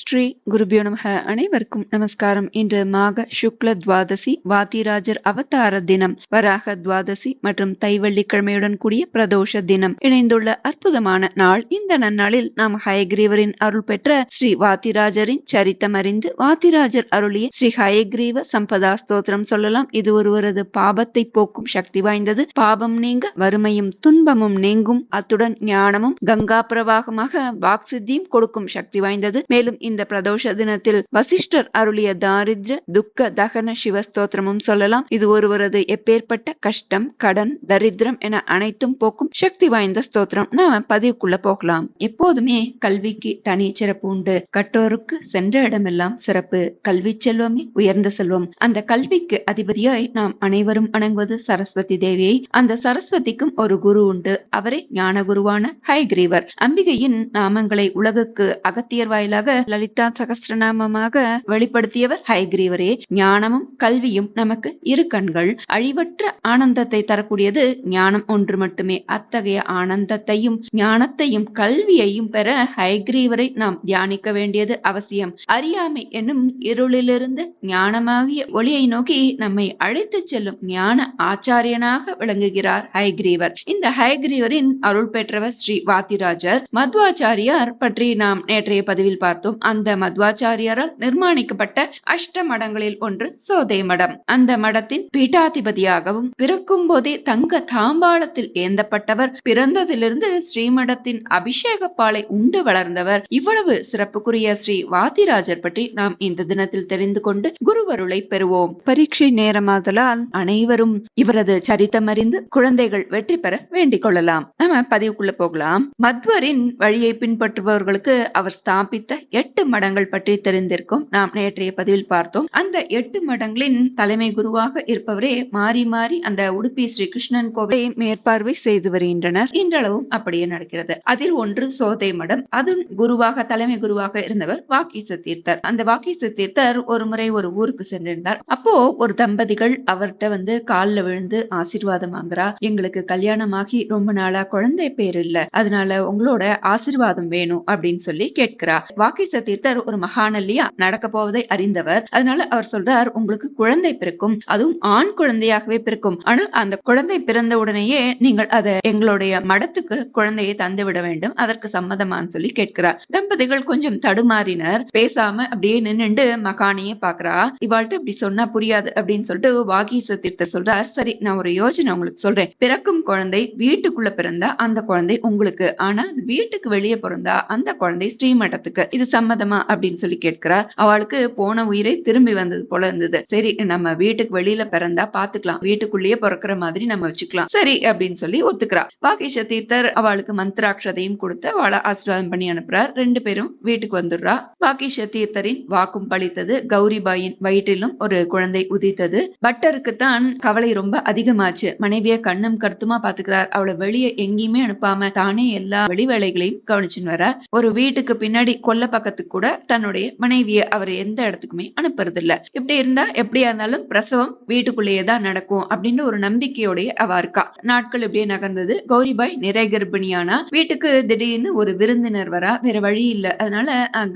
ஸ்ரீ குருபியோ நமக. அனைவருக்கும் நமஸ்காரம். இன்று மாக சுக்ல துவாதசி, வாத்திராஜர் அவதார தினம், வராக துவாதசி மற்றும் தைவள்ளிக்கிழமையுடன் கூடிய பிரதோஷ தினம் இணைந்துள்ள அற்புதமான நாள். இந்த நன்னாளில் நாம் ஹயக்ரீவரின் அருள் பெற்ற ஸ்ரீ வாத்திராஜரின் சரித்தம் அறிந்து வாத்திராஜர் அருளிய ஸ்ரீ ஹயக்ரீவ சம்பதா ஸ்தோத்திரம் சொல்லலாம். இது ஒருவரது பாபத்தை போக்கும் சக்தி வாய்ந்தது. பாபம் நீங்க வறுமையும் துன்பமும் நீங்கும். அத்துடன் ஞானமும் கங்கா பிரவாகமாக வாக்சித்தியும் கொடுக்கும் சக்தி வாய்ந்தது. மேலும் இந்த பிரதோஷ தினத்தில் வசிஷ்டர் அருளிய தாரித்ர துக்க தகன சிவஸ்தோத்திரமும் சொல்லலாம். இது ஒருவரது எப்பேற்பட்ட கஷ்டம், கடன், தரித்திரம் என அனைத்தும் போக்கும் சக்தி வாய்ந்த ஸ்தோத்திரம். நாம பதிவுக்குள்ள போகலாம். எப்போதுமே கல்விக்கு தனி சிறப்பு உண்டு. கற்றோருக்கு சென்ற இடமெல்லாம் சிறப்பு. கல்வி செல்வமே உயர்ந்த செல்வம். அந்த கல்விக்கு அதிபதியாய் நாம் அனைவரும் வணங்குவது சரஸ்வதி தேவியை. அந்த சரஸ்வதிக்கும் ஒரு குரு உண்டு. அவரே ஞான குருவான ஹயக்ரீவர். அம்பிகையின் நாமங்களை உலகுக்கு அகத்தியர் வாயிலாக லலிதா சகஸ்ரநாமமாக வெளிப்படுத்தியவர் ஹயக்ரீவரே. ஞானமும் கல்வியும் நமக்கு இரு கண்கள். அழிவற்ற ஆனந்தத்தை தரக்கூடியது ஞானம் ஒன்று மட்டுமே. அத்தகைய ஆனந்தத்தையும் ஞானத்தையும் கல்வியையும் பெற ஹயக்ரீவரை நாம் தியானிக்க வேண்டியது அவசியம். அறியாமை என்னும் இருளிலிருந்து ஞானமாகிய ஒளியை நோக்கி நம்மை அழைத்து செல்லும் ஞான ஆச்சாரியனாக விளங்குகிறார் ஹயக்ரீவர். இந்த ஹயக்ரீவரின் அருள் பெற்றவர் ஸ்ரீ வாத்திராஜர். மத்வாச்சாரியார் பற்றி நாம் நேற்றைய பதிவில் பார்த்தோம். அந்த மத்வாச்சாரியாரால் நிர்மாணிக்கப்பட்ட அஷ்ட மடங்களில் ஒன்று சோதை மடம். அந்த மடத்தின் பீட்டாதிபதியாகவும் பிறக்கும் போதே தங்க தாம்பாளத்தில் ஏந்தப்பட்டவர். பிறந்ததிலிருந்து ஸ்ரீமடத்தின் அபிஷேக பாலை உண்டு வளர்ந்தவர். இவ்வளவு சிறப்புக்குரிய ஸ்ரீ வாத்திராஜர் பற்றி நாம் இந்த தினத்தில் தெரிந்து கொண்டு குருவருளை பெறுவோம். பரீட்சை நேரமாதலால் அனைவரும் இவரது சரித்தம் அறிந்து குழந்தைகள் வெற்றி பெற வேண்டிக் கொள்ளலாம். நம்ம பதிவுக்குள்ள போகலாம். மத்வரின் வழியை பின்பற்றுபவர்களுக்கு அவர் ஸ்தாபித்த 8 மடங்கள் பற்றி தெரிந்திருக்கும். நாம் நேற்றைய பதிவில் பார்த்தோம். அந்த 8 மடங்களின் தலைமை குருவாக இருப்பவரே மாறி மாறி அந்த உடுப்பி ஸ்ரீ கிருஷ்ணன் கோவிலை மேற்பார்வை செய்து வருகின்றனர். இன்றளவும் அப்படியே நடக்கிறது. அதில் ஒன்று சோதை மடம். அதன் குருவாக தலைமை குருவாக இருந்தவர் வாகீச தீர்த்தர். அந்த வாகீச தீர்த்தர் ஒரு முறை ஒரு ஊருக்கு சென்றிருந்தார். அப்போ ஒரு தம்பதிகள் அவர்கிட்ட காலில் விழுந்து ஆசீர்வாதம் வாங்குறா. எங்களுக்கு கல்யாணமாகி ரொம்ப நாளா குழந்தை பேர் இல்ல, அதனால உங்களோட ஆசீர்வாதம் வேணும் அப்படின்னு சொல்லி கேட்கிறா. வாகீச தீர்த்தர் ஒரு மகான் இல்லையா, நடக்க போவதை அறிந்தவர். அதனால அவர் சொல்றார், உங்களுக்கு குழந்தை பிறக்கும், அதுவும் ஆண் குழந்தையாகவே பிறக்கும். ஆனால் அந்த குழந்தை பிறந்த உடனேயே நீங்கள் அதை எங்களுடைய மடத்துக்கு குழந்தையை தந்து விட வேண்டும், அதற்கு சம்மதமான்னு சொல்லி கேட்கிறார். தம்பதிகள் கொஞ்சம் தடுமாறினர். பேசாம அப்படியே நின்னுண்டு மகானையே பாக்குறா. இவாழ்த்து இப்படி சொன்னா புரியாது அப்படின்னு சொல்லிட்டு வாகீச தீர்த்தர் சொல்றார், சரி நான் ஒரு யோசனை உங்களுக்கு சொல்றேன். பிறக்கும் குழந்தை வீட்டுக்குள்ள பிறந்தா அந்த குழந்தை உங்களுக்கு, ஆனா வீட்டுக்கு வெளியே பிறந்தா அந்த குழந்தை ஸ்ரீமடத்துக்கு, இது சம்மதமா அப்படின்னு சொல்லி கேட்கிறார். அவளுக்கு போன உயிரை திரும்பி வந்தது போல இருந்தது. சரி நம்ம வீட்டுக்கு வெளியில பிறந்தா பாத்துக்கலாம், வீட்டுக்குள்ளேயே பிறக்கிற மாதிரி நம்ம வச்சுக்கலாம், சரி அப்படின்னு சொல்லி ஒத்துக்கிறா. வாகீச தீர்த்தர் அவளுக்கு மந்திராட்சதையும் கொடுத்து அவளை ஆசீர்வாதம் பண்ணி அனுப்புறார். 2 பேரும் வீட்டுக்கு வந்துடுறா. வாகீச தீர்த்தரின் வாக்கும் பலித்தது. கௌரிபாயின் வயிற்றிலும் ஒரு குழந்தை உதித்தது. பட்டருக்கு தான் கவலை ரொம்ப அதிகமாச்சு. மனைவிய கண்ணும் கருத்துமா பாத்துக்கிறார். அவளை வெளியே எங்கேயுமே அனுப்பாம தானே எல்லா வெளி வேலைகளையும் கவனிச்சுன்னு வர. ஒரு வீட்டுக்கு பின்னாடி கொல்ல பக்கத்துக்கு கூட தன்னுடைய மனைவிய அவர் எந்த இடத்துக்குமே அனுப்புறது இல்ல. இப்படி இருந்தா எப்படியா இருந்தாலும் பிரசவம் வீட்டுக்குள்ளேயே தான் நடக்கும் அப்படின்னு ஒரு நம்பிக்கையோடைய அவ இருக்கா. நாட்கள் இப்படியே நகர்ந்தது. கௌரிபாய் நிறை கர்ப்பிணியானா. வீட்டுக்கு திடீர்னு ஒரு விருந்தினர் வரா. வேற வழி இல்ல. அதனால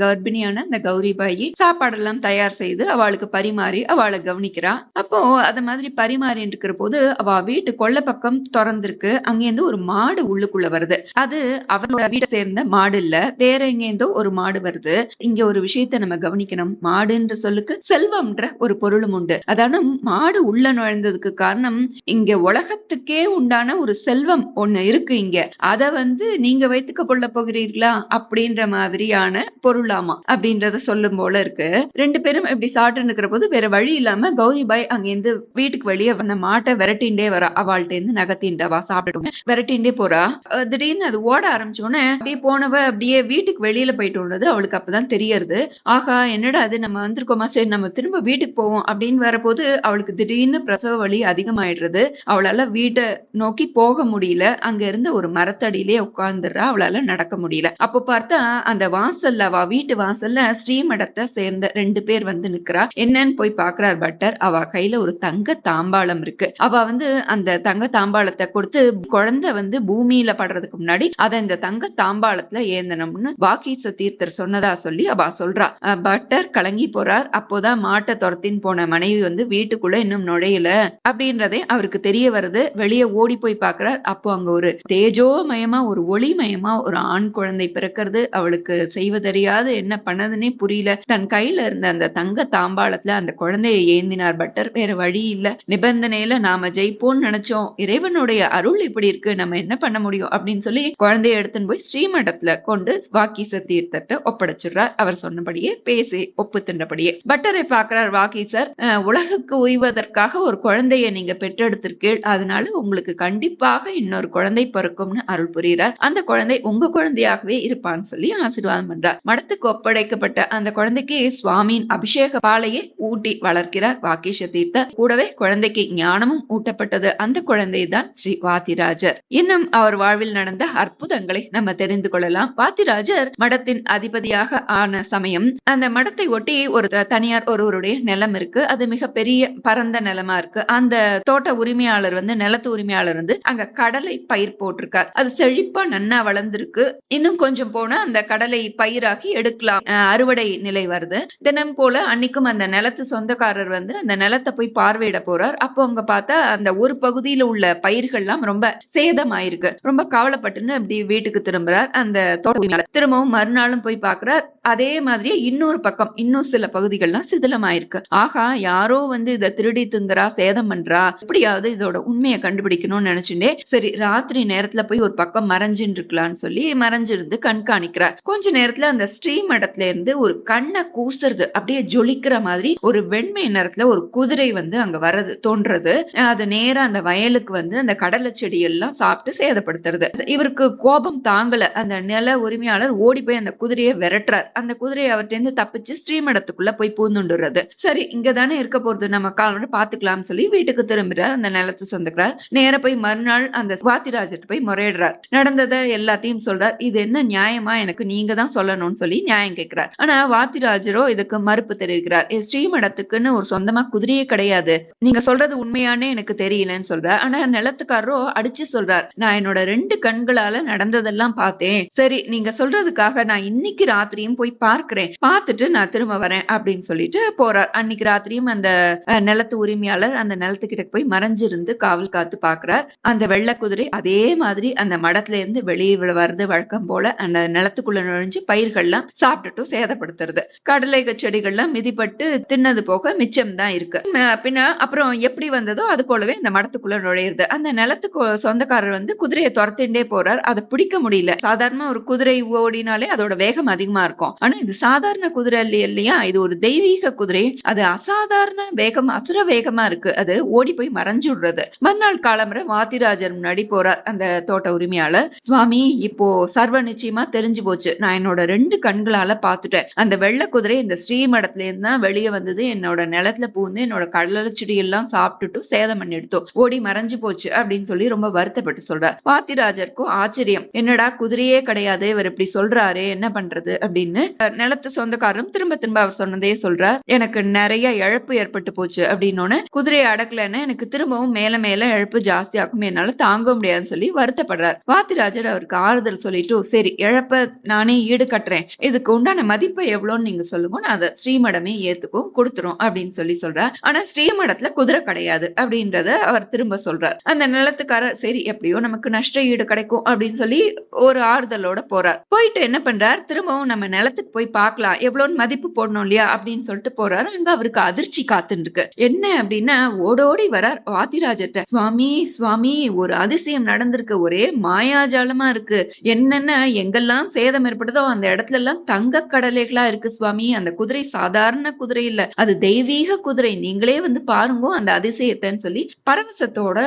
கர்ப்பிணியான அந்த கௌரிபாயை சாப்பாடெல்லாம் தயார் செய்து அவளுக்கு பரிமாறி அவளை கவனிக்கிறா. அப்போ அத மாதிரி பரிமாறி இருக்கிற போது அவ வீட்டு கொல்ல பக்கம் திறந்திருக்கு. அங்கேருந்து ஒரு மாடு உள்ளுக்குள்ள வருது. அது அவரோட வீட்டை சேர்ந்த மாடு இல்ல, வேற எங்கேருந்தோ ஒரு மாடு வருது. இங்க ஒரு விஷயத்தை நம்ம கவனிக்கணும். மாடுன்ற சொல்லுக்கு செல்வம்ன்ற ஒரு பொருளும் உண்டு. அதான மாடு உள்ள நுழைந்ததுக்கு காரணம் இங்க உலகத்துக்கே உண்டான ஒரு செல்வம் ஒண்ணு இருக்கு இங்க, அத நீங்க வைத்துக்க கொள்ள போகிறீர்களா அப்படின்ற மாதிரியான பொருளாமா அப்படின்றத சொல்லும் போல இருக்கு. 2 பேரும் இப்படி சாப்பிட்டு இருக்கிற போது வேற வழி இல்லாம கௌரிபாய் அங்கிருந்து வீட்டுக்கு வெளியே அந்த மாட்டை விரட்டிண்டே வரா. அவள்கிட்ட இருந்து நகர்த்திண்டவா சாப்பிட்டு விரட்டிண்டே போறா. திடீர்னு அது ஓட ஆரம்பிச்சோன்னு அப்படியே போனவ அப்படியே வீட்டுக்கு வெளியில போயிட்டு உள்ளது. அவளுக்கு அப்பதான் தெரியறது, ஆகா என்னடா அது நம்ம வந்திருக்கோமா, சரி நம்ம திரும்ப வீட்டுக்கு போவோம் அப்படின்னு வரப்போது அவளுக்கு திடீர்னு பிரசவ வலி அதிகமாயிடுறது. அவளால வீட்டை நோக்கி போக முடியல. அங்க இருந்த ஒரு மரத்தடியிலே உட்கார்ந்துடுறா. அவளால நடக்க முடியல. அப்போ பார்த்தா அந்த வாசல்ல, அவ வீட்டு வாசல்ல ஸ்ரீமடத்தை சேர்ந்த 2 பேர் நிக்கிறா. என்னன்னு போய் பாக்குறார் பட்டர். அவ கையில ஒரு தங்க தாம்பாளம் இருக்கு. அவ அந்த தங்க தாம்பாளத்தை கொடுத்து குழந்தை பூமியில படுறதுக்கு முன்னாடி அதை இந்த தங்க தாம்பாளத்துல ஏந்தனம்னு வாகீச தீர்த்தர் சொன்னதா சொல்லி அவ சொல்றா. பட்டர் கலங்கி போறார். அப்போதான் மாட்டை துரத்தின்னு போன மனைவி வந்து வீட்டுக்குள்ள இன்னும் நுழையல அப்படின்றதே அவருக்கு தெரிய வருது. வெளியே ஓடி போய் பாக்குறார். அப்போ அங்க ஒரு தேஜோமயமா ஒரு ஒளிமயமா ஒரு ஆண் குழந்தை பிறக்கிறது. அவளுக்கு செய்வதறியாது என்ன பண்ணதுன்னே புரியல. தன் கையில இருந்த அந்த தங்க தாம்பாளத்துல அந்த குழந்தையை ஏந்தினார் பட்டர். வேற வழி இல்ல, நிபந்தனையில நாம ஜெயிப்போம்னு நினைச்சோம், இறைவனுடைய அருள் இப்படி இருக்கு, நம்ம என்ன பண்ண முடியும் அப்படின்னு சொல்லி குழந்தைய எடுத்துன்னு போய் ஸ்ரீமடத்துல கொண்டு வாக்கீச தீர்த்தத்தை ஒப்படைச்சிடுறார். அவர் சொன்னபடியே பேசி ஒப்புத்தின்றபடியே பட்டரை பார்க்கிறார் வாக்கீசர். உலகுக்கு உய்வதற்காக ஒரு குழந்தைய நீங்க பெற்றெடுத்திருக்கீள், அதனால உங்களுக்கு கண்டிப்பாக இன்னொரு குழந்தை பிறக்கும்னு அருள் புரிகிறார். அந்த குழந்தை உங்க குழந்தையாகவே இருப்பான்னு சொல்லி ஆசீர்வாதம் பண்றார். மடத்துக்கு ஒப்படைக்கப்பட்ட அந்த குழந்தைக்கு சுவாமியின் அபிஷேக பாலையை ஊட்டி வளர்க்கிறார் வாக்கீச தீர்த்தர். கூடவே குழந்தைக்கு ஞானமும் ஊட்டப்பட்டது. அந்த குழந்தை தான் ஸ்ரீ வாத்திராஜர். இன்னும் அவர் வாழ்வில் நடந்த அற்புதங்களை நம்ம தெரிந்து கொள்ளலாம். வாத்திராஜர் மடத்தின் அதிபதியாக ஆன சமயம் அந்த மடத்தை ஒட்டி ஒரு தனியார் ஒருவருடைய நிலம் இருக்கு. அது மிக பெரிய பரந்த நிலமா இருக்கு. அந்த தோட்ட உரிமையாளர் வந்து நிலத்து உரிமையாளர் வந்து அங்க கடலை பயிர் போட்டிருக்கார். அது செழிப்பா நன்னா வளர்ந்திருக்கு. இன்னும் கொஞ்சம் போனா அந்த கடலை பயிராக்கி எடுக்கலாம், அறுவடை நிலை வருது. தினம் போல அன்னைக்கும் அந்த நிலத்து சொந்தக்காரர் வந்து அந்த நிலத்தை போய் பார்வையிட போறார். அப்போ அங்க பார்த்தா அந்த ஒரு பகுதியில உள்ள பயிர்கள்லாம் ரொம்ப சேதமாயிருக்கு. ரொம்ப கவலைப்பட்டுன்னு அப்படி வீட்டுக்கு திரும்புறார். அந்த தோட்ட உரிமையாளர் திரும்பவும் மறுநாளும் போய் பார்க்கிறார். அதே மாதிரியே இன்னொரு பக்கம் இன்னும் சில பகுதிகள்லாம் சிதிலமாயிருக்கு. ஆகா, யாரோ வந்து இதை திருடி திங்குறா, சேதம் பண்றா, எப்படியாவது இதோட உண்மையை கண்டுபிடிக்கணும்னு நினைச்சுட்டே சரி ராத்திரி நேரத்துல போய் ஒரு பக்கம் மறைஞ்சின்னு இருக்கலாம்னு சொல்லி மறைஞ்சிருந்து கண்காணிக்கிறார். கொஞ்ச நேரத்துல அந்த ஸ்ரீமடத்துல இருந்து ஒரு கண்ணை கூசுறது, அப்படியே ஜொலிக்கிற மாதிரி ஒரு வெண்மை நேரத்துல ஒரு குதிரை வந்து அங்க வரது தோன்றது. அது நேரா அந்த வயலுக்கு வந்து அந்த கடலை செடி எல்லாம் சாப்பிட்டு சேதப்படுத்துறது. இவருக்கு கோபம் தாங்கல. அந்த நில உரிமையாளர் ஓடி போய் அந்த குதிரையை விரட்டுறார். அந்த குதிரையை அவர்கிட்ட இருந்து தப்பிச்சு ஸ்ரீமடத்துக்குள்ள போய் பூந்துண்டுறது. சரி இங்கதானே இருக்க போறது, நம்ம காலோட பாத்துக்கலாம் சொல்லி வீட்டுக்கு திரும்புறார். அந்த நிலத்தை சொந்தக்கிறார். நேர போய் மறுநாள் அந்த வாத்திராஜர் போய் முறையிடுறார். நடந்ததை எல்லாத்தையும் சொல்றார். இது என்ன நியாயமா, எனக்கு நீங்க தான் சொல்லணும்னு சொல்லி நியாயம் கேட்கிறார். ஆனா வாத்திராஜரோ இதுக்கு மறுப்பு தெரிவிக்கிறார். ஸ்ரீமடத்துக்குன்னு ஒரு சொந்தமா குதிரையே கிடையாது, நீங்க சொல்றது உண்மையானே எனக்கு தெரியலன்னு சொல்றார். ஆனா நிலத்துக்காரரோ அடிச்சு சொல்றார், நான் என்னோட 2 கண்களால நடந்ததெல்லாம் பார்த்தேன். சரி நீங்க சொல்றதுக்காக நான் இன்னைக்கு ராத்திரியும் போய் பார்க்கிறேன், பார்த்துட்டு நான் திரும்ப வரேன் அப்படின்னு சொல்லிட்டு போறார். அன்னைக்கு ராத்திரியும் அந்த நிலத்து உரிமையாளர் அந்த நிலத்துக்கிட்ட போய் மறைஞ்சிருந்து காவல் காத்து பாக்குறார். அந்த வெள்ளை குதிரை அதே மாதிரி அந்த மடத்துல இருந்து வெளியே வருது வழக்கம் போல. அந்த நிலத்துக்குள்ள நுழைஞ்சு பயிர்கள்லாம் சாப்பிட்டுட்டு சேதப்படுத்துறது. கடலை செடிகள்லாம் மிதிப்பட்டு தின்னது போக மிச்சம் தான் இருக்கு. பின்ன அப்புறம் எப்படி வந்ததோ அது போலவே இந்த மடத்துக்குள்ள நுழையிறது. அந்த நிலத்துக்கு சொந்தக்காரர் வந்து குதிரையை துரத்திண்டே போறார். அதை பிடிக்க முடியல. சாதாரண ஒரு குதிரை ஓடினாலே அதோட வேகம் அதிகமா இருக்கும். ஆனா இது சாதாரண குதிரை இல்லையா, இது ஒரு தெய்வீக குதிரை. அது அசாதாரண வேகம், அசுர வேகமா இருக்கு. அது ஓடி போய் மறைஞ்சுடுறது. மறுநாள் காலம்பரை வாத்திராஜர் முன்னாடி போறார் அந்த தோட்ட உரிமையாளர். சுவாமி, இப்போ சர்வ நிச்சயமா தெரிஞ்சு போச்சு, நான் என்னோட 2 கண்களால பாத்துட்டேன். அந்த வெள்ளை குதிரை இந்த ஸ்ரீமடத்துல இருந்து தான் வெளியே வந்தது, என்னோட நிலத்துல பூந்து என்னோட கடலை செடி எல்லாம் சாப்பிட்டுட்டு சேதம் பண்ணி எடுத்தோம், ஓடி மறைஞ்சு போச்சு அப்படின்னு சொல்லி ரொம்ப வருத்தப்பட்டு சொல்றார். வாத்திராஜருக்கும் ஆச்சரியம், என்னடா குதிரையே கிடையாது, இவர் இப்படி சொல்றாரு, என்ன பண்றது அப்படின்னு. நிலத்து சொந்தக்காரரும் திரும்ப திரும்ப அவர் சொன்னதே சொல்றார். எனக்கு நிறைய இழப்பு ஏற்பட்டு போச்சு அப்படின்னு. குதிரையை அடக்கலன்னு எனக்கு திரும்பவும் மேல மேல இழப்பு ஜாஸ்தி ஆகும், என்னால தாங்க முடியாதுன்னு சொல்லி வருத்தப்படுறார். வாத்திராஜர் அவருக்கு ஆறுதல் சொல்லிட்டு, சரி இழப்ப நானே ஈடு கட்டுறேன், இதுக்கு உண்டான மதிப்பை எவ்வளோன்னு நீங்க சொல்லுங்க, நான் அதை ஸ்ரீமடமே ஏத்துக்கும் கொடுத்துரும் அப்படின்னு சொல்லி சொல்றார். ஆனா ஸ்ரீமடத்துல குதிரை கிடையாது அப்படின்றத அவர் திரும்ப சொல்றார். அந்த நிலத்துக்காரர் சரி எப்படியோ நமக்கு நஷ்ட ஈடு கிடைக்கும் அப்படின்னு சொல்லி ஒரு ஆறுதலோட போறார். போயிட்டு என்ன பண்றார், திரும்பவும் நம்ம நிலத்துக்கு போய் பார்க்கலாம், எவ்வளோன்னு மதிப்பு போடணும் இல்லையா அப்படின்னு சொல்லிட்டு போறாரு. அங்க அவருக்கு அதிர்ச்சி காத்துன்னு இருக்கு. என்ன அப்படின்னா ஓடோடி வரார் வாத்திராஜர்ட்ட. சுவாமி சுவாமி, ஒரு அதிசயம் நடந்திருக்கு, ஒரே மாயாஜாலமா இருக்கு, என்னென்ன எங்கெல்லாம் சேதம் ஏற்பட்டதோ அந்த இடத்துல எல்லாம் தங்க கடலைகளா இருக்கு சுவாமி, அந்த குதிரை சாதாரண குதிரை இல்ல, அது தெய்வீக குதிரை, நீங்களே வந்து பாருங்க அந்த அதிசயத்தைன்னு சொல்லி பரவசத்தோட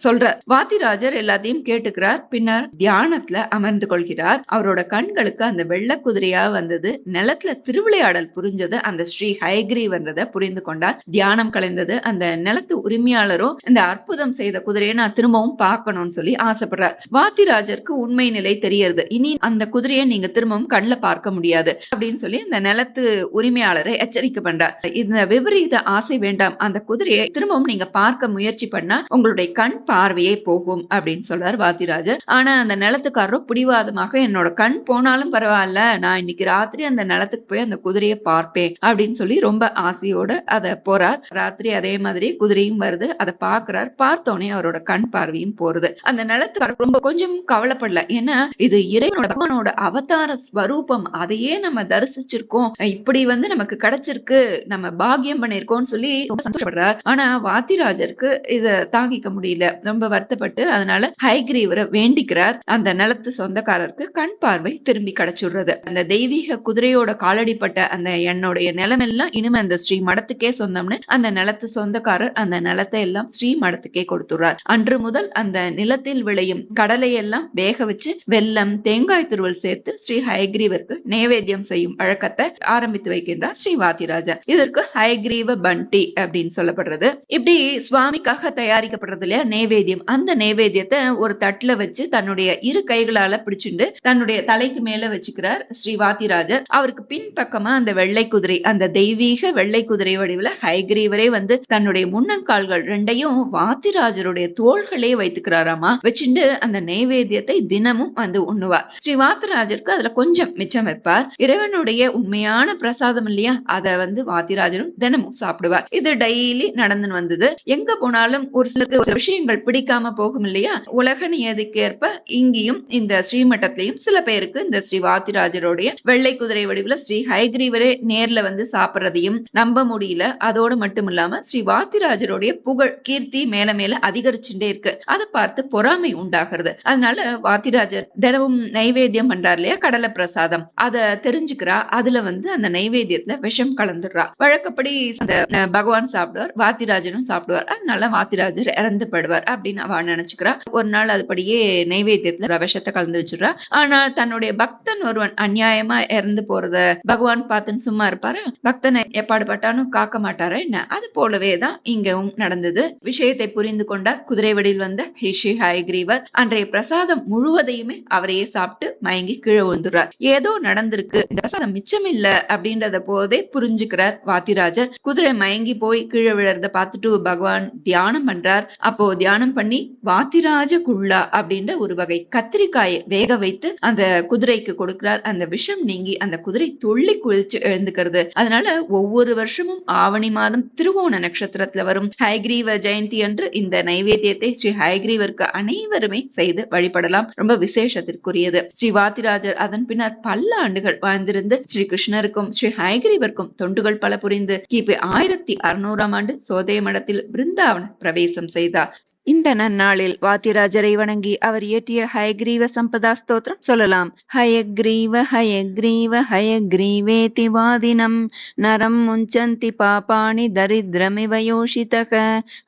சொல்றார். வாத்திராஜர் எல்லாத்தையும் கேட்டுக்கிறார். பின்னர் தியானத்துல அமர்ந்து கொள்கிறார். அவரோட கண்களுக்கு அந்த வெள்ளை குதிரையா வந்தது, நிலத்துல திருவிளையாடல் புரிஞ்சது, அந்த ஸ்ரீ ஹயக்ரீவன்றதை புரிந்து கொண்டார். தியானம் கலைந்தது. அந்த நிலத்து உரிமையாளரும் இந்த அற்புதம் செய்த குதிரையை நான் திரும்பவும் பார்க்கணும்னு சொல்லி ஆசைப்படுறார். வாத்திராஜருக்கு உண்மை நிலை தெரியறது. இனி அந்த குதிரையை நீங்க திரும்பவும் கண்ணுல பார்க்க முடியாது அப்படின்னு சொல்லி அந்த நிலத்து உரிமையாளரை எச்சரிக்கை பண்றார். இந்த விபரீத ஆசை வேண்டாம், அந்த குதிரையை திரும்பவும் நீங்க பார்க்க முயற்சி பண்ணா உங்களுடைய கண் பார்வையே போகும் அப்படின்னு சொல்றார் வாத்திராஜர். ஆனா அந்த நிலத்துக்காரரும் பிடிவாதமாக, என்னோட கண் போனாலும் பரவாயில்ல, நான் இன்னைக்கு ராத்திரி அந்த நிலத்துக்கு போய் அந்த குதிரையை பார்ப்பேன் அப்படின்னு சொல்லி ரொம்ப ஆசையோட அத போறார். ராத்திரி அதே மாதிரி குதிரையும் வருது. அதை பார்க்கிறார். பார்த்தோனே அவரோட கண் பார்வையும் போறது. அந்த நிலத்துக்கு ரொம்ப கொஞ்சம் கவலைப்படல. ஏன்னா இது இறைவனோட பகவானோட அவதார ஸ்வரூபம். அதையே நம்ம தரிசிச்சிருக்கோம். இப்படி நமக்கு கிடைச்சிருக்கு. நம்ம பாக்கியம் பண்ணிருக்கோம்னு சொல்லி ரொம்ப சந்தோஷப்படுறார். ஆனா வாத்திராஜருக்கு இத தாங்கிக்க முடியல. ரொம்ப வருத்தப்பட்டு அதனால ஹயக்ரீவரை வேண்டிக்கிறார். அந்த நிலத்து சொந்தக்காரருக்கு கண் பார்வை திரும்பி கிடைச்சுடுறது. அந்த தெய்வீக குதிரையோட காலடிப்பட்ட அந்த என்னுடைய நிலமெல்லாம் இனிமே அந்த ஸ்ரீ மடத்துக்கே சொந்தம்னு அந்த நிலத்து சொந்தக்காரர் அந்த நிலத்தை எல்லாம் ஸ்ரீ மடத்துக்கே கொடுத்துறார். அன்று முதல் அந்த நிலத்தில் விளையும் கடலை எல்லாம் வேக வச்சு வெல்லம் தேங்காய் துருவல் சேர்த்து ஸ்ரீ ஹயக்ரீவருக்கு நைவேத்தியம் செய்யும் வழக்கத்தை ஆரம்பித்து வைக்கின்றார் ஸ்ரீ வாத்திராஜர். இதற்கு ஹயக்ரீவ பண்டி அப்படின்னு சொல்லப்படுறது. இப்படி சுவாமிக்காக தயாரிக்கப்படுறது இல்லையா நைவேத்தியம். அந்த நைவேத்தியத்தை ஒரு தட்டுல வச்சு தன்னுடைய இரு கைகளால பிடிச்சுண்டு தன்னுடைய தலைக்கு மேல வச்சுக்கிறார் ஸ்ரீ வாத்திராஜர். அவருக்கு பின்பக்கமா அந்த வெள்ளை குதிரை, அந்த தெய்வீக வெள்ளை குதிரை வடிவுல ஹயக்ரீவரே தன்னுடைய முன்னங்கால்கள் ரெண்டையும் வாத்திராஜருடைய தோள்களே வைத்துக்கிறாராமா. வச்சுண்டு அந்த நைவேத்தியத்தை தினமும் உண்ணுவார். ஸ்ரீ வாத்திராஜருக்கு அதுல கொஞ்சம் மிச்சம் வைப்பார். இறைவனுடைய உண்மையான பிரசாதம் இல்லையா, அத வாத்திராஜரும் தினமும் சாப்பிடுவார். இது டெய்லி நடந்து வந்தது. எங்க போனாலும் ஒரு சிலருக்கு சில விஷயங்கள் பிடிக்காம போகும் இல்லையா, உலக நியதிக்கு ஏற்ப இங்கேயும் இந்த ஸ்ரீமட்டத்திலையும் சில பேருக்கு இந்த ஸ்ரீ வாத்திராஜருடைய வெள்ளை குதிரை வடிவுல ஸ்ரீ ஹயக்ரீவரே நேர்ல சாப்பிடுறதையும் நம்ப முடியல. அதோடு மட்டும் இல்லாம ஸ்ரீ வாத்திராஜருடைய புகழ் கீர்த்தி மேல மேல அதிகரிச்சுட்டே இருக்கு. அதை பார்த்து பொறாமை உண்டாகிறது. அதனால வாத்திராஜர் தினமும் நைவேத்தியம் பண்றாரு இல்லையா கடலை பிரசாதம், அதை தெரிஞ்சுக்கிறா. அதுல அந்த நைவேத்தியத்துல விஷம் கலந்துடுறா. வழக்கப்படி அந்த பகவான் சாப்பிடுவார், வாத்திராஜரும் சாப்பிடுவார். அதனால வாத்திராஜர் இறந்து படுவார் அப்படின்னு அவ நினைச்சுக்கிறா. ஒரு நாள் அதுபடியே நைவேத்தியத்துல விஷத்தை கலந்து வச்சுடுறா. ஆனால் தன்னுடைய பக்தன் ஒருவன் அநியாயமா இறந்து போறத பகவான் பார்த்துன்னு சும்மா இருப்பாரு? பக்தனை எப்பாடு பட்டானும் காக்க மாட்டாரா என்ன? அது போலவேதான் இங்கவும் நடந்தது. விஷயத்தை புரிந்து கொண்டார் குதிரை வடிவில் வந்த ஸ்ரீ ஹயக்ரீவர். அன்றைய பிரசாதம் முழுவதையுமே அவரையே சாப்பிட்டு மயங்கி கீழே விழுந்துறார். ஏதோ நடந்திருக்கு, இந்த பிரசாதம் மிச்சம் இல்ல அப்படின்றத போதே புரிஞ்சுக்கிறார் வாத்திராஜர். குதிரை மயங்கி போய் கீழே விழறத பார்த்துட்டு பகவான் தியானம் பண்றார். அப்போ தியானம் பண்ணி வாத்திராஜ குள்ளா அப்படின்ற ஒரு வகை கத்திரிக்காயை வேக வைத்து அந்த குதிரைக்கு கொடுக்கிறார். அந்த விஷம் நீங்கி அந்த குதிரை துள்ளி குளிச்சு எழுந்துக்கிறது. அதனால ஒவ்வொரு வருஷமும் ஆவணி மாதம் திருவோண நட்சத்திரத்துல வரும் ஹயக்ரீவ ஜெயந்தி அன்று இந்த நைவேத்தியத்தை ஸ்ரீ ஹயக்ரீவருக்கு அனைவருமே செய்து வழிபடலாம். ரொம்ப விசேஷத்திற்குரியது. ஸ்ரீ வாத்திராஜர் அதன் பின்னர் பல ஆண்டுகள் வாழ்ந்திருந்து ஸ்ரீ கிருஷ்ணருக்கும் ஸ்ரீ ஹயக்ரீவருக்கும் தொண்டுகள் பல புரிந்து கிபி 1600ஆம் ஆண்டு சோதய மடத்தில் பிருந்தாவன பிரவேசம் செய்தார். இந்த நன்னாளில் வாத்திராஜரை வணங்கி அவர் இயற்றிய ஹயக்ரீவ சம்பதா ஸ்தோத்திரம் சொல்லலாம். ஹயக்ரீவ ஹயக்ரீவ ஹயக்ரீவேதி வாதினம் நரம் முஞ்சந்தி பாபாணி தரித்ரமிவ யோஷிதக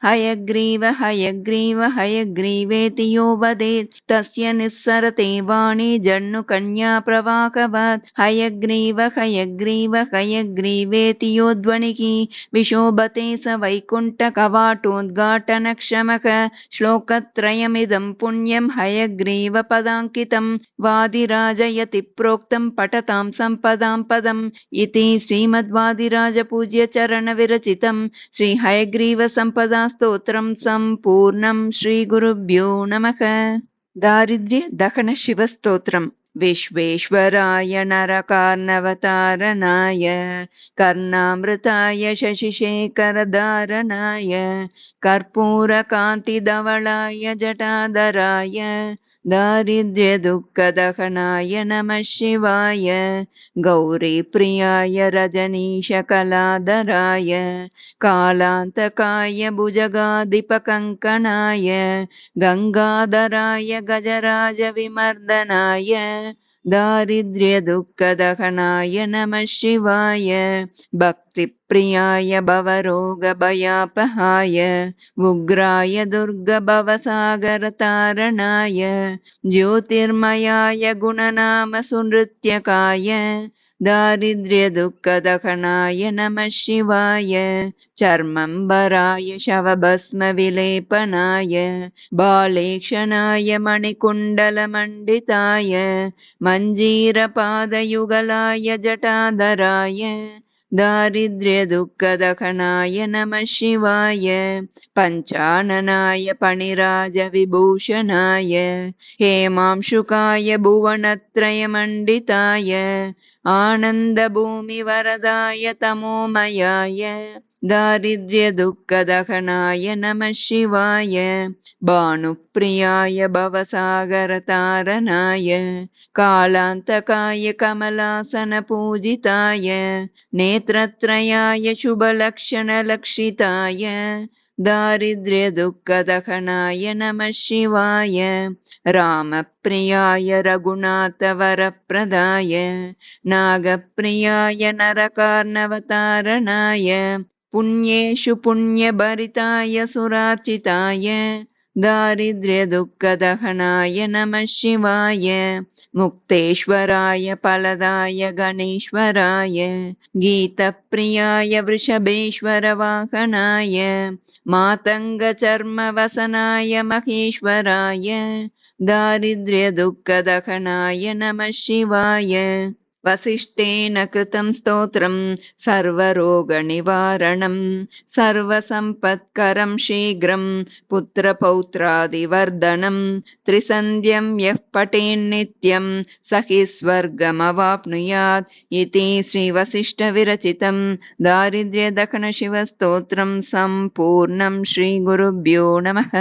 ஹயக்ரீவ ஹயக்ரீவ ஹயக்ரீவேதி யோ வதேத் தஸ்ய நிஸ்ஸரதே வாணி ஜன்னு கன்யா பிரவாகவத் ஹயக்ரீவ ஹயக்ரீவ ஹயக்ரீவேதி யோ த்வனிகி விஷோபதே ச வைகுண்ட கவாட்டோத்காட்டன க்ஷமக श्लोकत्रयमिदं पुण्यं हयग्रीव पदाङ्कितं वादिराजयति प्रोक्तं पठतां सम्पदां पदम् इति श्रीमद्वादिराज पूज्य चरण विरचितं श्री हयग्रीव संपदा स्तोत्रं सम्पूर्णं श्री गुरुभ्यो नमः. दारिद्र्य दहन शिव स्तोत्रम्. विश्वेश्वराय नरकार्णवतारणाय कर्णामृताय शशिशेखरधारणाय कर्पूरकान्तिधवलाय जटाधराय दारिद्र्यदुःखदहनाय नमः शिवाय गौरीप्रियाय रजनीशकलाधराय कालान्तकाय भुजगाधिपकङ्कणाय गङ्गाधराय गजराजविमर्दनाय दारिद्र्यदुःखदहनाय नमः शिवाय भक्तिप्रियाय भवरोगभयापहाय उग्राय दुर्गभवसागरतारणाय ज्योतिर्मयाय गुणनामसुनृत्यकाय दारिद्र्यदुःखदहनाय नमः शिवाय चर्मम्बराय शवभस्मविलेपनाय बालेक्षणाय मणिकुण्डलमण्डिताय मञ्जीरपादयुगलाय जटाधराय दारिद्र्यदुःखदहनाय नमः शिवाय पञ्चाननाय पणिराजविभूषणाय हेमांशुकाय भुवनत्रयमण्डिताय आनन्दभूमिवरदाय तमोमयाय दारिद्र्यदुःखदहनाय नमः शिवाय भानुप्रियाय भवसागरतारणाय कालान्तकाय कमलासनपूजिताय नेत्रत्रयाय शुभलक्षणलक्षिताय दारिद्र्यदुःखदहनाय नमः शिवाय रामप्रियाय रघुनाथवरप्रदाय नागप्रियाय नरकार्णवतारणाय पुण्येषु पुण्यभरिताय सुरार्चिताय दारिद्र्यदुःखदहनाय नमः शिवाय मुक्तेश्वराय फलदाय गणेश्वराय गीतप्रियाय वृषभेश्वरवाहनाय मातङ्गचर्मवसनाय महेश्वराय दारिद्र्यदुःखदहनाय नमः शिवाय वसिष्ठेन कृतं स्तोत्रं सर्वरोगनिवारणं सर्वसम्पत्करं शीघ्रं पुत्रपौत्रादिवर्धनं त्रिसन्ध्यं यः पठेन्नित्यं स हि स्वर्गमवाप्नुयात् इति श्रीवसिष्ठविरचितं दारिद्र्यदहनशिवस्तोत्रं सम्पूर्णं। श्रीगुरुभ्यो नमः।